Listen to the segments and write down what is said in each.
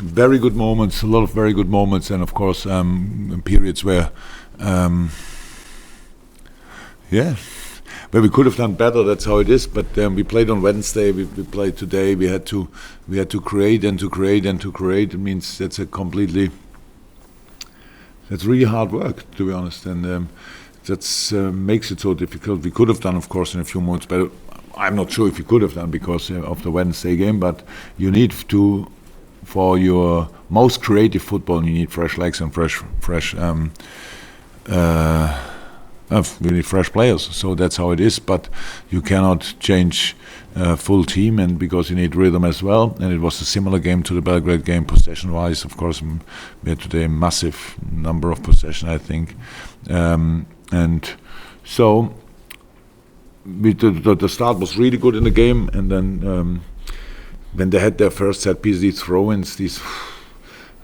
very good moments, a lot of very good moments, and of course periods where, where we could have done better. That's how it is. But we played on Wednesday. We played today. We had to create and to create and to create. It means that's really hard work, to be honest, and that's makes it so difficult. We could have done, of course, in a few months better. I'm not sure if we could have done because of the Wednesday game. But you need to. For your most creative football, you need fresh legs and fresh. We need fresh players, so that's how it is. But you cannot change full team, and because you need rhythm as well. And it was a similar game to the Belgrade game, possession-wise. Of course, we had today a massive number of possession, I think, and so the start was really good in the game, and then. When they had their first set piece, these throw-ins, these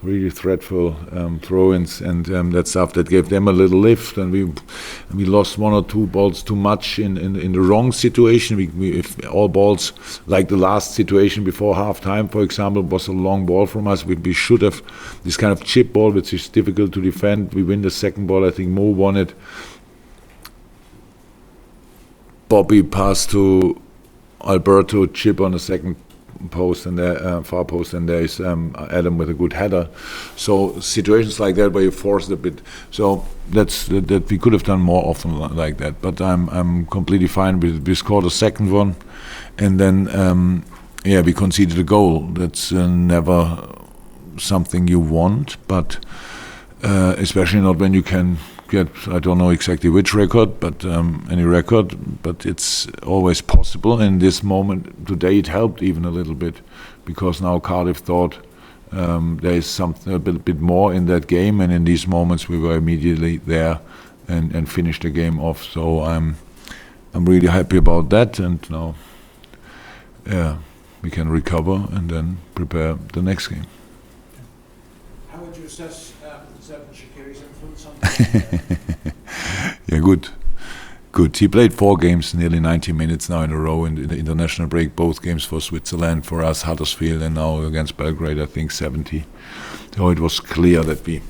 really threatful throw-ins, and that stuff that gave them a little lift, and we lost one or two balls too much in the wrong situation. If all balls, like the last situation before half-time, for example, was a long ball from us, we should have this kind of chip ball, which is difficult to defend. We win the second ball. I think Mo won it. Bobby passed to Alberto, chip on the second post and there far post, and there is Adam with a good header. So situations like that where you force it a bit. So that we could have done more often like that. But I'm completely fine with. We scored a second one, and then we conceded a goal. That's never something you want, but especially not when you can get, I don't know exactly which record, but any record, but it's always possible. In this moment today, it helped even a little bit, because now Cardiff thought there is something a bit more in that game, and in these moments we were immediately there and finished the game off. So I'm really happy about that, and now we can recover and then prepare the next game. How would you assess Zerban Shaqiri's influence on Yeah, good. He played 4 games, nearly 90 minutes now in a row in the international break, both games for Switzerland, for us, Huddersfield, and now against Belgrade, I think 70. So it was clear that we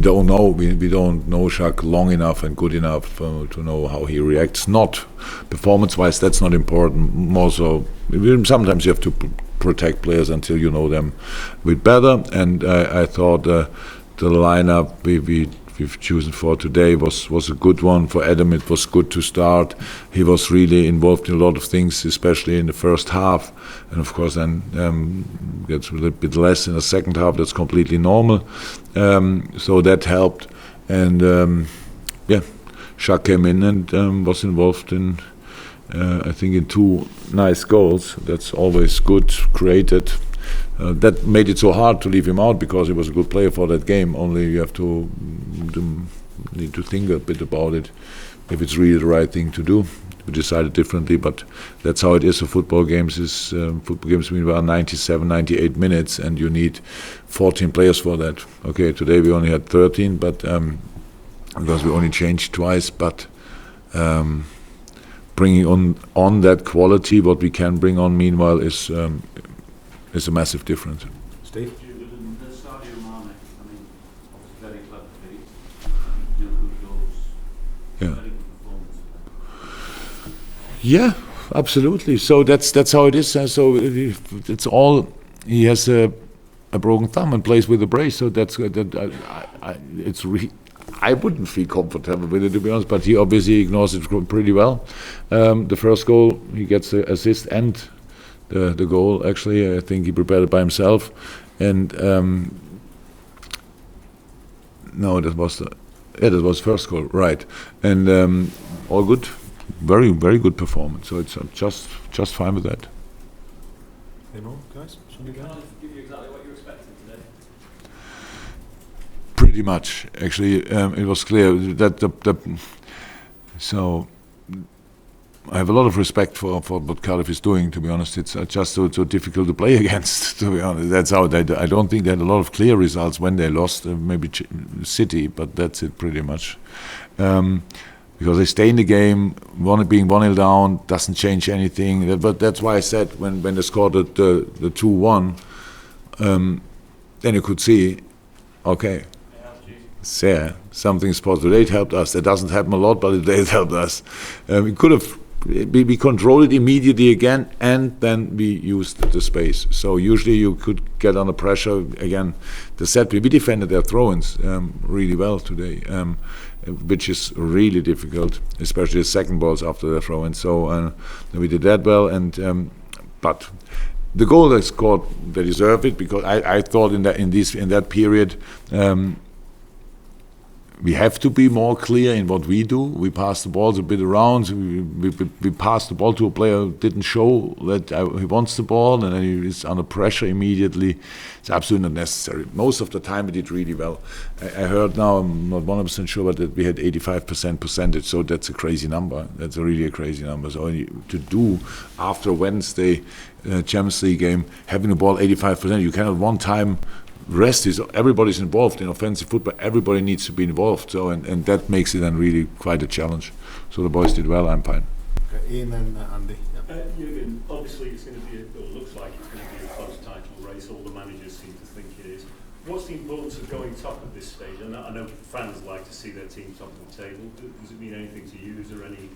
don't know Shaq long enough and good enough to know how he reacts. Not performance-wise, that's not important. More so, sometimes you have to protect players until you know them a bit better. And I thought the lineup we've chosen for today was a good one. For Adam, it was good to start. He was really involved in a lot of things, especially in the first half, and of course then gets a little bit less in the second half. That's completely normal. So that helped, and Shaq came in and was involved in I think in 2 nice goals. That's always good, created. That made it so hard to leave him out, because he was a good player for that game. Only you have to need to think a bit about it, if it's really the right thing to do. We decided differently, but that's how it is. So football games mean about 97, 98 minutes, and you need 14 players for that. Okay, today we only had 13, but because we only changed twice, but bringing on that quality, what we can bring on meanwhile is a massive difference. Steve? The Sadio Mane, I mean, obviously very clever feet, good goals, very good performance. Yeah, absolutely. So that's how it is. So it's all. He has a broken thumb and plays with a brace. So that's it's I wouldn't feel comfortable with it, to be honest. But he obviously ignores it pretty well. The first goal, he gets the assist and the goal. Actually, I think he prepared it by himself. And no, that was first goal, right? And all good. Very, very good performance. So it's just fine with that. Any more, guys? Can I give you exactly what you expected today? Pretty much, actually, it was clear that so I have a lot of respect for what Cardiff is doing. To be honest, it's just so difficult to play against. To be honest, that's how I don't think they had a lot of clear results when they lost. Maybe City, but that's it pretty much. Because they stay in the game, being 1-0 down doesn't change anything. But that's why I said when they scored the 2-1, then you could see, okay, yeah, something's possible. It helped us. That doesn't happen a lot, but it helped us. We could have, we controlled it immediately again, and then we used the space. So usually you could get under pressure again. The set play, we defended their throw-ins really well today, which is really difficult, especially the second balls after the throw-in. So we did that well, and but the goal they scored, they deserve it, because I thought in that period. We have to be more clear in what we do. We pass the balls a bit around. We pass the ball to a player who didn't show that he wants the ball, and then he is under pressure immediately. It's absolutely not necessary. Most of the time we did really well. I heard now, I'm not 100% sure, but that we had 85% percentage, so that's a crazy number. That's really a crazy number. So to do after Wednesday Champions League game, having the ball 85%, you cannot one time rest is everybody's involved in offensive football. Everybody needs to be involved. So and that makes it then really quite a challenge. So the boys did well. I'm fine. Okay, Ian and Andy. Jurgen, obviously it's going to be, or looks like it's going to be a close title race. All the managers seem to think it is. What's the importance of going top at this stage? I know fans like to see their team top of the table. Does it mean anything to you? Is there any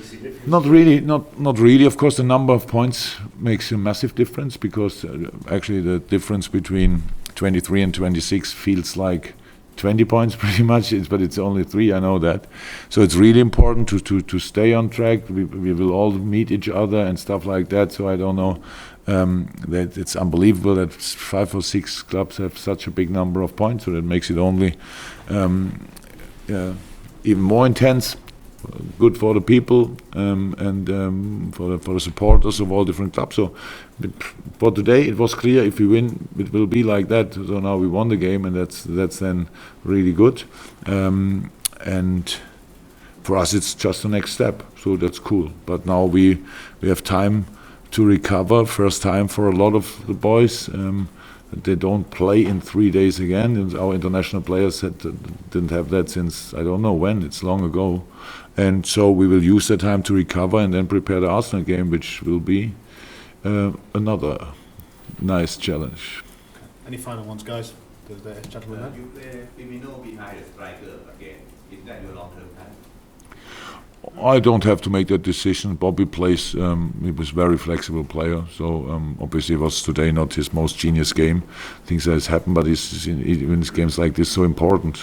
significance? Not really. Not really. Of course, the number of points makes a massive difference, because actually the difference between 23 and 26 feels like 20 points pretty much. But it's only 3. I know that. So it's really important to stay on track. We will all meet each other and stuff like that. So I don't know. That it's unbelievable that 5 or 6 clubs have such a big number of points. So that makes it only even more intense. Good for the people and for the supporters of all different clubs. So for today, it was clear if we win, it will be like that. So now we won the game, and that's then really good. And for us, it's just the next step. So that's cool. But now we have time to recover. First time for a lot of the boys. They don't play in 3 days again. And our international players didn't have that since I don't know when. It's long ago. And so we will use that time to recover and then prepare the Arsenal game, which will be another nice challenge. Any final ones, guys? The gentleman there. You play Firmino behind the striker again. Is that your long-term plan? I don't have to make that decision. Bobby plays, he was a very flexible player, so obviously it was today not his most genius game. Things that has happened, but he's in games like this so important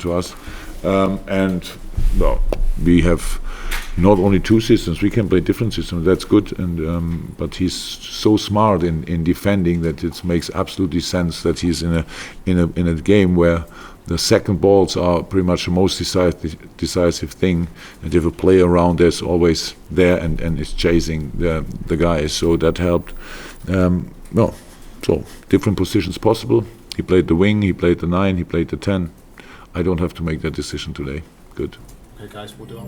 to us. And well, we have not only 2 systems, we can play different systems, that's good. And but he's so smart in defending that it makes absolutely sense that he's in a game where the second balls are pretty much the most decisive thing, and if a player around there's always there and is chasing the guys, so that helped. So different positions possible. He played the wing, he played the 9, he played the 10. I don't have to make that decision today. Good. Okay, guys, we'll do it.